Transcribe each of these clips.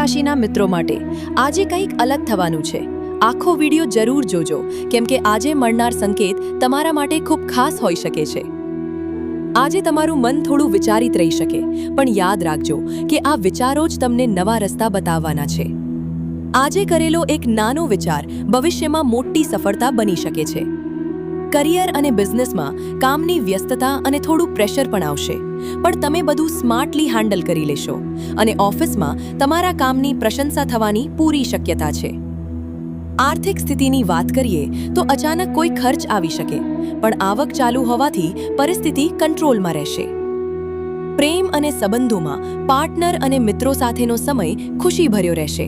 રાશિના મિત્રો માટે આજે કંઈક અલગ થવાનું છે। આખો વિડિયો જરૂર જોજો કેમ કે આજે મળનાર સંકેત તમારા માટે ખૂબ ખાસ હોઈ શકે છે। આજે તમારું મન થોડું વિચારિત રહી શકે, પણ યાદ રાખજો કે આ વિચારો જ તમને નવા રસ્તા બતાવવાના છે। આજે કરેલો એક નાનો વિચાર ભવિષ્યમાં મોટી સફળતા બની શકે છે। કરિયર અને બિઝનેસમાં કામની વ્યસ્તતા અને થોડું પ્રેશર પણ આવશે, પણ તમે બધું સ્માર્ટલી હેન્ડલ કરી લેશો અને ઓફિસમાં તમારા કામની પ્રશંસા થવાની પૂરી શક્યતા છે। આર્થિક સ્થિતિની વાત કરીએ તો અચાનક કોઈ ખર્ચ આવી શકે, પણ આવક ચાલુ હોવાથી પરિસ્થિતિ કંટ્રોલમાં રહેશે। પ્રેમ અને સંબંધોમાં પાર્ટનર અને મિત્રો સાથેનો સમય ખુશીભર્યો રહેશે,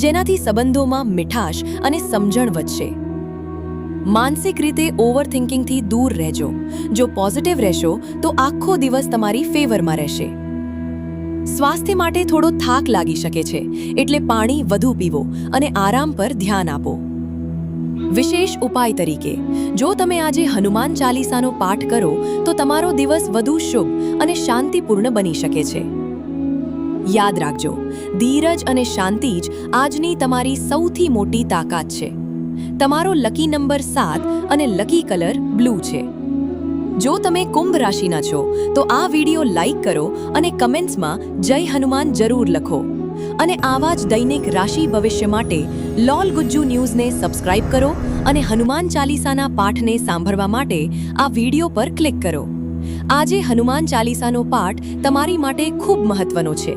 જેનાથી સંબંધોમાં મીઠાશ અને સમજણ વધશે। માનસિક રીતે ઓવરથિંકિંગથી દૂર રહેજો। જો પોઝિટિવ રહેશો તો આખો દિવસ તમારી ફેવરમાં રહેશે। સ્વાસ્થ્ય માટે થોડો થાક લાગી શકે છે, એટલે પાણી વધુ પીવો અને આરામ પર ધ્યાન આપો। વિશેષ ઉપાય તરીકે જો તમે આજે હનુમાન ચાલીસાનો પાઠ કરો તો તમારો દિવસ વધુ શુભ અને શાંતિપૂર્ણ બની શકે છે। યાદ રાખજો, ધીરજ અને શાંતિ જ આજની તમારી સૌથી મોટી તાકાત છે। તમારો લકી નંબર 7 અને લકી કલર બ્લુ છે। જો તમે કુંભ રાશિના છો તો આ વિડિયો લાઈક કરો અને કમેન્ટ્સમાં જય હનુમાન જરૂર લખો। અને આવા જ દૈનિક રાશિ ભવિષ્ય માટે લોલ ગુજ્જુ ન્યૂઝને સબસ્ક્રાઇબ કરો અને હનુમાન ચાલીસાના પાઠને સાંભળવા માટે આ વિડિયો પર ક્લિક કરો। આજે હનુમાન ચાલીસાનો પાઠ તમારી માટે ખૂબ મહત્વનો છે।